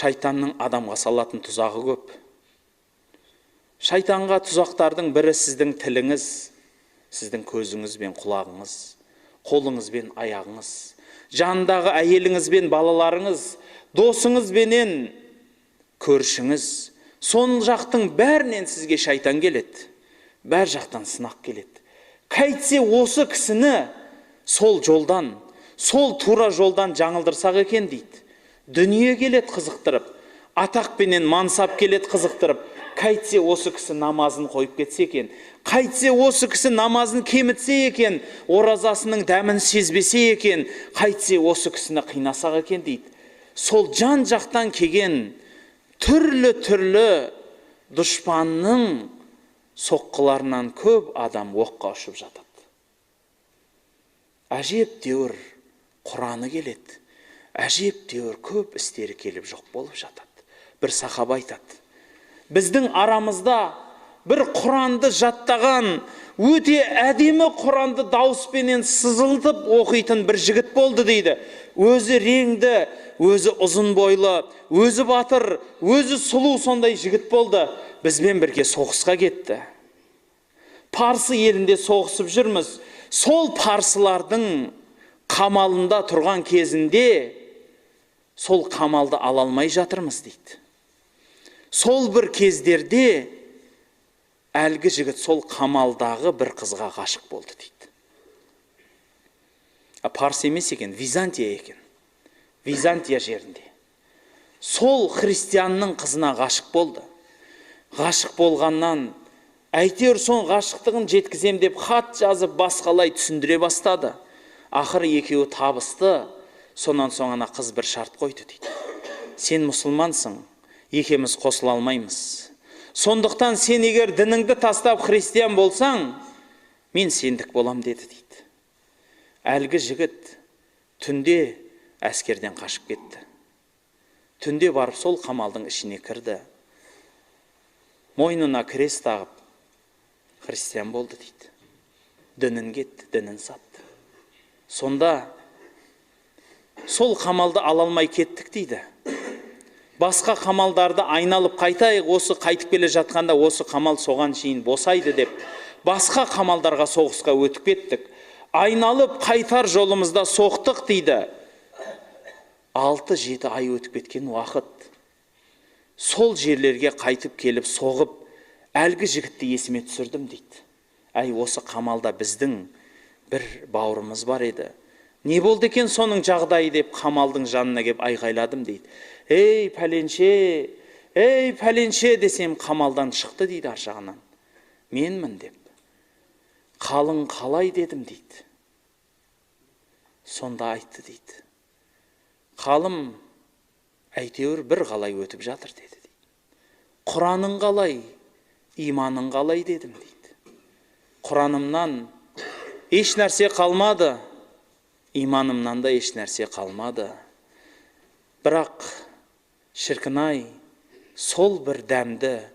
Шайтанның адамға салатын тұзағы көп. Шайтанға тұзақтардың бірі сіздің тіліңіз, сіздің көзіңіз бен құлағыңыз, қолыңыз бен аяғыңыз, жанындағы әйеліңіз бен балаларыңыз, досыңыз бенен көршіңіз. Сон жақтың бәрінен сізге шайтан келеді. Бәр жақтан сынақ келеді. Қайтсе осы кісіні сол жолдан, сол тура жолдан жаңылдырсақ екен дейді. Дүние келеді қызықтырып, атақ пенен мансап келеді қызықтырып. Қайтсе осы кісі намазын қойып кетсе екен, қайтсе осы кісі намазын кемітсе екен, оразасының дәмін сезбесе екен, қайтсе осы кісіні қинасақ екен дейді. Сол жан жақтан келген түрлі дұшпанның соққыларынан көп адам оққа ұшып жатады. Әжептәуір Құраны келеді. Әжептәуір көп істері келіп жоқ болып жатады. Бір сахаба айтады: біздің арамызда бір Құранды жаттаған, өте әдемі Құранды дауыспенен сызылтып оқитын бір жігіт болды дейді. Өзі реңді, өзі ұзын бойлы, өзі батыр, өзі сұлу сондай жігіт болды. Бізбен бірге соғысқа кетті. Парсы елінде соғысып жүрміз. Сол парсылардың қамалында тұрған кезінде сол қамалды ала алмай жатырмыз дейді. Сол бір кездерде әлгі жігіт сол қамалдағы бір қызға ғашық болды дейді. Парсы емес екен, Византия екен. Византия жерінде. Сол христианның қызына ғашық болды. Ғашық болғаннан, әйтеуір сон ғашықтығын жеткізем деп хат жазып басқалай түсіндіре бастады. Ақыры екеуі табысты. Сонан соң ана қыз бір шарт қойды дейді. Сен мұсылмансың, екеміз қосыла алмаймыз. Сондықтан сен егер дініңді тастап христиан болсаң, мен сендік болам деді дейді. Әлгі жігіт түнде әскерден қашып кетті. Түнде барып сол қамалдың ішіне кірді. Мойнына крест тағып христиан болды дейді. Дінін кетті, дінін сатты. Сонда сол қамалды ала алмай кеттік дейді. Басқа қамалдарды айналып қайтайық, осы қайтып келе жатқанда осы қамал соған шейін босайды деп, басқа қамалдарға соғысқа өтіп кеттік. Айналып қайтар жолымызда соқтық дейді. 6-7 ай өтіп кеткен уақыт. Сол жерлерге қайтып келіп соғып, әлгі жігітті есіме түсірдім дейді. Әй, осы қамалда біздің бір бауырымыз бар еді. Не болды екен соның жағдайы деп қамалдың жанына кеп айғайладым дейді. Ей пәленше десем қамалдан шықты дейді аржағынан. Менмін деп. Қалың қалай дедім дейді. Сонда айтты дейді. Қалым әйтеуір бір қалай өтіп жатыр деді дейді. Құраның қалай, иманың қалай дедім дейді. Құранымнан еш нәрсе қалмады, иманымнан да еш нәрсе қалмады. Бірақ шіркінай, сол бір дәмді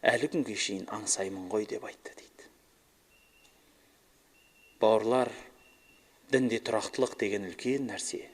әлі күнге шейін аңсаймын ғой деп айтты дейді. Бауырлар, дінде тұрақтылық деген үлкен нәрсе.